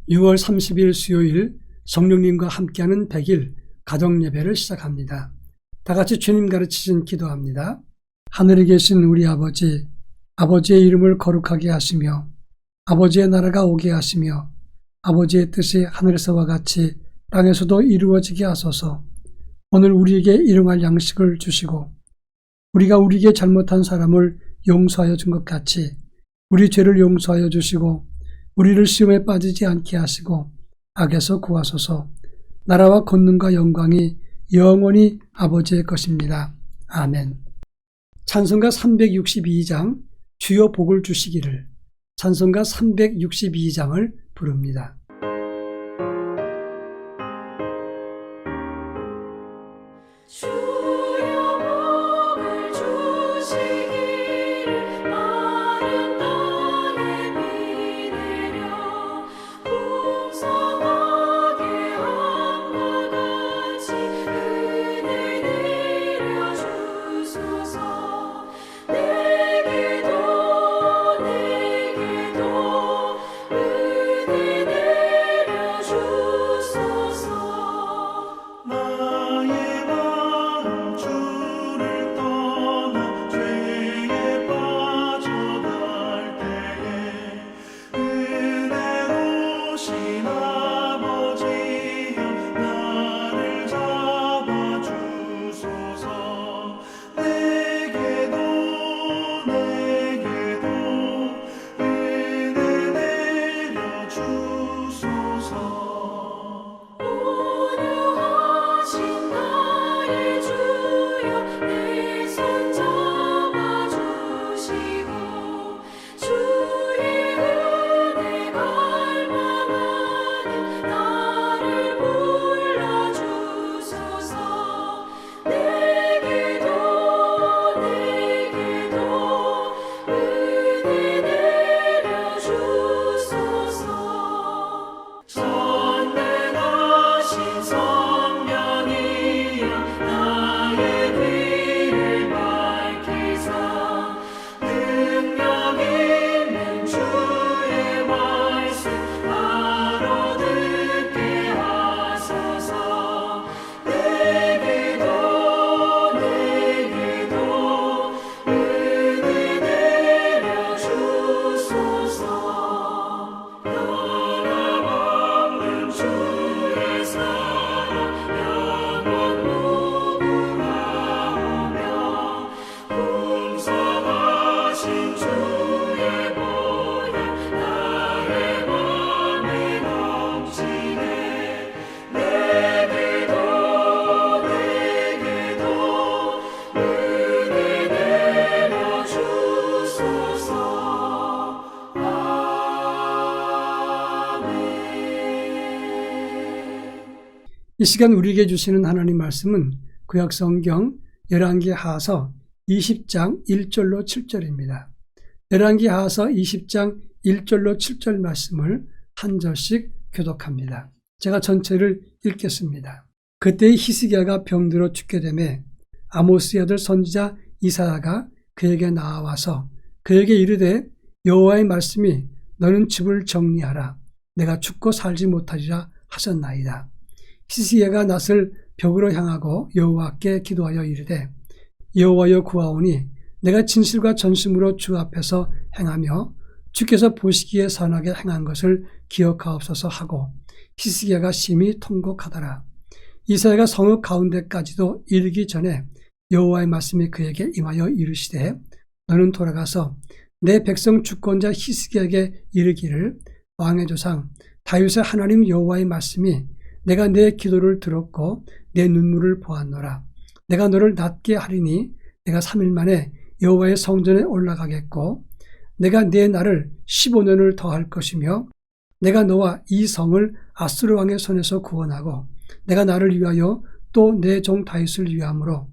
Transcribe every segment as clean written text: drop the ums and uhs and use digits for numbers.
6월 30일 수요일 성령님과 함께하는 100일 가정예배를 시작합니다. 다같이 주님 가르치신 기도합니다. 하늘에 계신 우리 아버지, 아버지의 이름을 거룩하게 하시며 아버지의 나라가 오게 하시며 아버지의 뜻이 하늘에서와 같이 땅에서도 이루어지게 하소서. 오늘 우리에게 일용할 양식을 주시고 우리가 우리에게 잘못한 사람을 용서하여 준 것 같이 우리 죄를 용서하여 주시고 우리를 시험에 빠지지 않게 하시고 악에서 구하소서. 나라와 권능과 영광이 영원히 아버지의 것입니다. 아멘. 찬송가 362장 주여 복을 주시기를, 찬송가 362장을 부릅니다. 이 시간 우리에게 주시는 하나님 말씀은 구약성경 열왕기하서 20장 1절로 7절입니다. 열왕기하서 20장 1절로 7절 말씀을 한 절씩 교독합니다. 제가 전체를 읽겠습니다. 그때 히스기야가 병들어 죽게 되매 아모스의 아들 선지자 이사야가 그에게 나와서 그에게 이르되 여호와의 말씀이 너는 집을 정리하라. 내가 죽고 살지 못하리라 하셨나이다. 히스기야가 낯을 벽으로 향하고 여호와께 기도하여 이르되 여호와여 구하오니 내가 진실과 전심으로 주 앞에서 행하며 주께서 보시기에 선하게 행한 것을 기억하옵소서 하고 히스기야가 심히 통곡하더라. 이사야가 성읍 가운데까지도 이르기 전에 여호와의 말씀이 그에게 임하여 이르시되 너는 돌아가서 내 백성 주권자 히스기야에게 이르기를 왕의 조상 다윗의 하나님 여호와의 말씀이 내가 내 기도를 들었고 내 눈물을 보았노라. 내가 너를 낫게 하리니 내가 3일 만에 여호와의 성전에 올라가겠고 내가 내 날을 15년을 더할 것이며 내가 너와 이 성을 아수르 왕의 손에서 구원하고 내가 나를 위하여 또 내 종 다윗을 위함으로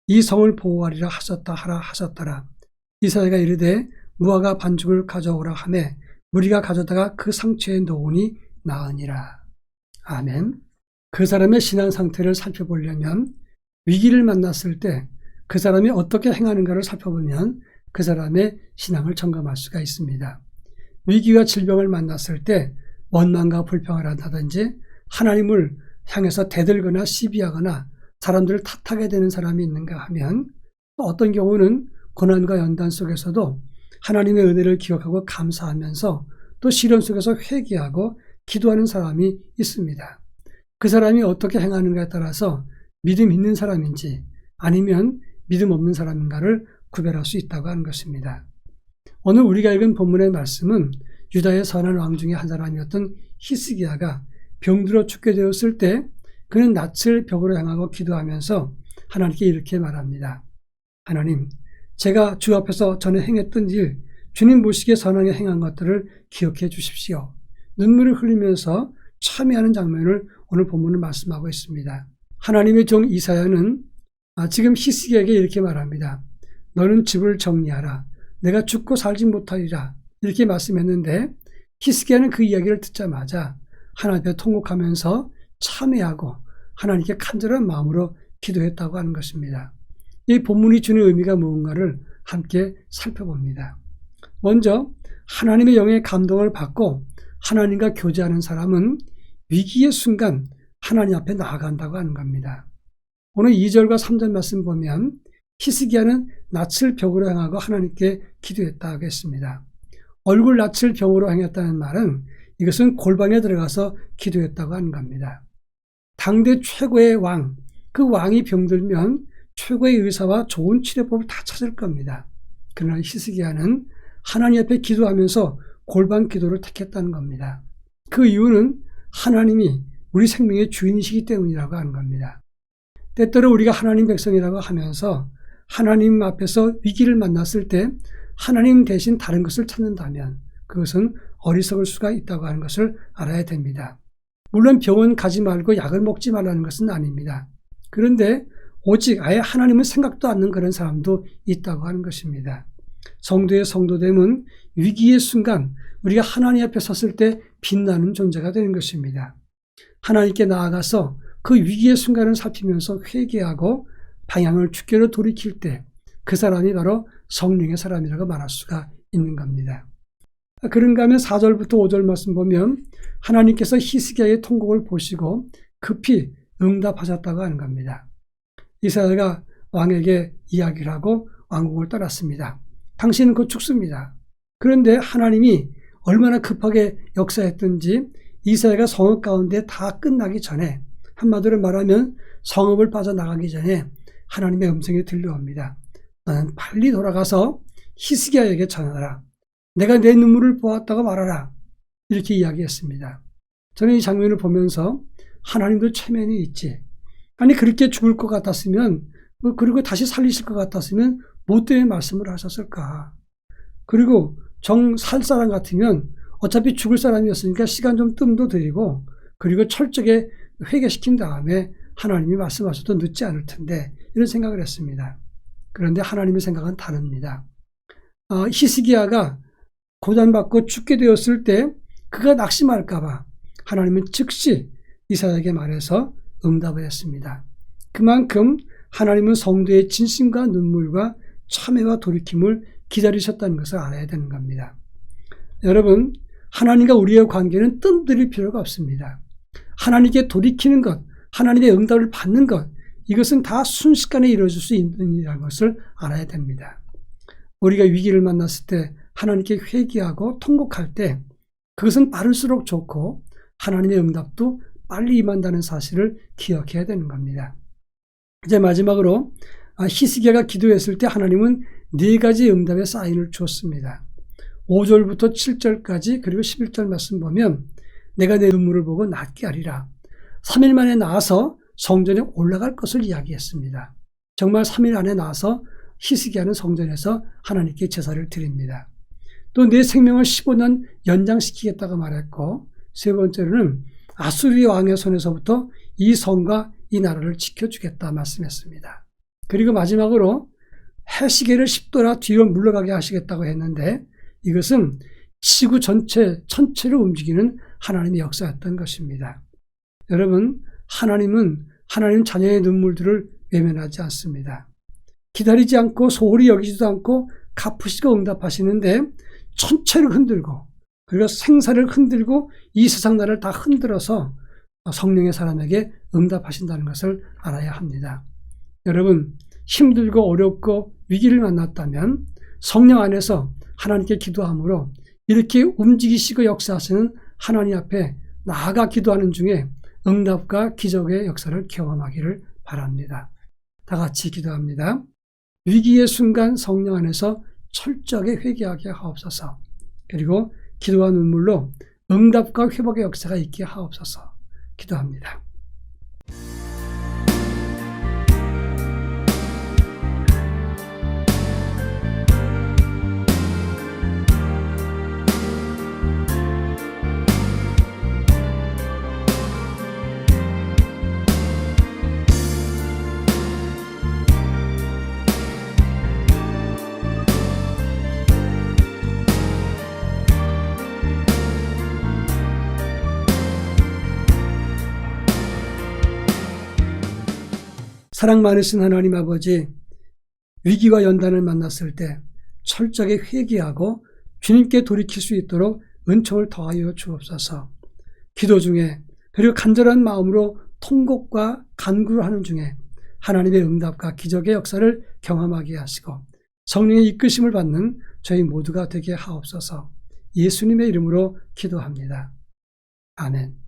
이 성을 보호하리라 하셨다 하라 하셨더라. 이사야가 이르되 무화과 반죽을 가져오라 하매 무리가 가져다가 그 상처에 놓으니 나으니라. 아멘. 그 사람의 신앙 상태를 살펴보려면 위기를 만났을 때 그 사람이 어떻게 행하는가를 살펴보면 그 사람의 신앙을 점검할 수가 있습니다. 위기와 질병을 만났을 때 원망과 불평을 한다든지 하나님을 향해서 대들거나 시비하거나 사람들을 탓하게 되는 사람이 있는가 하면 또 어떤 경우는 고난과 연단 속에서도 하나님의 은혜를 기억하고 감사하면서 또 시련 속에서 회개하고 기도하는 사람이 있습니다. 그 사람이 어떻게 행하는가에 따라서 믿음 있는 사람인지 아니면 믿음 없는 사람인가를 구별할 수 있다고 하는 것입니다. 오늘 우리가 읽은 본문의 말씀은 유다의 선한 왕 중에 한 사람이었던 히스기야가 병들어 죽게 되었을 때 그는 낯을 벽으로 향하고 기도하면서 하나님께 이렇게 말합니다. 하나님, 제가 주 앞에서 전에 행했던 일, 주님 보시기에 선하게 행한 것들을 기억해 주십시오. 눈물을 흘리면서 참회하는 장면을 오늘 본문은 말씀하고 있습니다. 하나님의 종 이사야는 지금 히스기야에게 이렇게 말합니다. 너는 집을 정리하라. 내가 죽고 살지 못하리라. 이렇게 말씀했는데 히스기야는 그 이야기를 듣자마자 하나님 앞에 통곡하면서 참회하고 하나님께 간절한 마음으로 기도했다고 하는 것입니다. 이 본문이 주는 의미가 무언가를 함께 살펴봅니다. 먼저 하나님의 영의 감동을 받고 하나님과 교제하는 사람은 위기의 순간 하나님 앞에 나아간다고 하는 겁니다. 오늘 2절과 3절 말씀 보면 히스기야는 낯을 벽으로 향하고 하나님께 기도했다고 했습니다. 얼굴 낯을 벽으로 향했다는 말은 이것은 골방에 들어가서 기도했다고 하는 겁니다. 당대 최고의 왕, 그 왕이 병들면 최고의 의사와 좋은 치료법을 다 찾을 겁니다. 그러나 히스기야는 하나님 앞에 기도하면서 골방 기도를 택했다는 겁니다. 그 이유는 하나님이 우리 생명의 주인이시기 때문이라고 하는 겁니다. 때때로 우리가 하나님 백성이라고 하면서 하나님 앞에서 위기를 만났을 때 하나님 대신 다른 것을 찾는다면 그것은 어리석을 수가 있다고 하는 것을 알아야 됩니다. 물론 병원 가지 말고 약을 먹지 말라는 것은 아닙니다. 그런데 오직 아예 하나님을 생각도 않는 그런 사람도 있다고 하는 것입니다. 성도의 성도됨은 위기의 순간 우리가 하나님 앞에 섰을 때 빛나는 존재가 되는 것입니다. 하나님께 나아가서 그 위기의 순간을 살피면서 회개하고 방향을 주께로 돌이킬 때 그 사람이 바로 성령의 사람이라고 말할 수가 있는 겁니다. 그런가 하면 4절부터 5절 말씀 보면 하나님께서 히스기야의 통곡을 보시고 급히 응답하셨다고 하는 겁니다. 이사야가 왕에게 이야기를 하고 왕궁을 떠났습니다. 당신은 곧 죽습니다. 그런데 하나님이 얼마나 급하게 역사했든지 이사야가 성읍 가운데 다 끝나기 전에 한마디로 말하면 성읍을 빠져나가기 전에 하나님의 음성이 들려옵니다. 너는 빨리 돌아가서 히스기야에게 전하라. 내가 내 눈물을 보았다고 말하라. 이렇게 이야기했습니다. 저는 이 장면을 보면서 하나님도 체면이 있지. 아니 그렇게 죽을 것 같았으면 그리고 다시 살리실 것 같았으면 뭐 때문에 말씀을 하셨을까. 그리고 살 사람 같으면 어차피 죽을 사람이었으니까 시간 좀 뜸도 들이고 그리고 철저하게 회개시킨 다음에 하나님이 말씀하셔도 늦지 않을 텐데 이런 생각을 했습니다. 그런데 하나님의 생각은 다릅니다. 히스기야가 고난받고 죽게 되었을 때 그가 낙심할까 봐 하나님은 즉시 이사야에게 말해서 응답을 했습니다. 그만큼 하나님은 성도의 진심과 눈물과 참회와 돌이킴을 기다리셨다는 것을 알아야 되는 겁니다. 여러분, 하나님과 우리의 관계는 뜸들일 필요가 없습니다. 하나님께 돌이키는 것, 하나님의 응답을 받는 것, 이것은 다 순식간에 이루어질 수 있는 일이라는 것을 알아야 됩니다. 우리가 위기를 만났을 때 하나님께 회개하고 통곡할 때 그것은 빠를수록 좋고 하나님의 응답도 빨리 임한다는 사실을 기억해야 되는 겁니다. 이제 마지막으로 히스기야가 기도했을 때 하나님은 4가지 응답의 사인을 주었습니다. 5절부터 7절까지 그리고 11절 말씀 보면 내가 내 눈물을 보고 낫게 하리라. 3일 만에 나와서 성전에 올라갈 것을 이야기했습니다. 정말 3일 안에 나와서 히스기야는 성전에서 하나님께 제사를 드립니다. 또 내 생명을 15년 연장시키겠다고 말했고 세 번째로는 아수르 왕의 손에서부터 이 성과 이 나라를 지켜주겠다 말씀했습니다. 그리고 마지막으로 해시계를 10도나 뒤로 물러가게 하시겠다고 했는데 이것은 지구 전체를 움직이는 하나님의 역사였던 것입니다. 여러분, 하나님은 하나님 자녀의 눈물들을 외면하지 않습니다. 기다리지 않고 소홀히 여기지도 않고 갚으시고 응답하시는데 전체를 흔들고 그리고 생사를 흔들고 이 세상 나라를 다 흔들어서 성령의 사람에게 응답하신다는 것을 알아야 합니다. 여러분, 힘들고 어렵고 위기를 만났다면 성령 안에서 하나님께 기도함으로 이렇게 움직이시고 역사하시는 하나님 앞에 나아가 기도하는 중에 응답과 기적의 역사를 경험하기를 바랍니다. 다 같이 기도합니다. 위기의 순간 성령 안에서 철저하게 회개하게 하옵소서. 그리고 기도와 눈물로 응답과 회복의 역사가 있게 하옵소서. 기도합니다. 사랑 많으신 하나님 아버지, 위기와 연단을 만났을 때 철저하게 회개하고 주님께 돌이킬 수 있도록 은총을 더하여 주옵소서. 기도 중에 그리고 간절한 마음으로 통곡과 간구를 하는 중에 하나님의 응답과 기적의 역사를 경험하게 하시고 성령의 이끄심을 받는 저희 모두가 되게 하옵소서. 예수님의 이름으로 기도합니다. 아멘.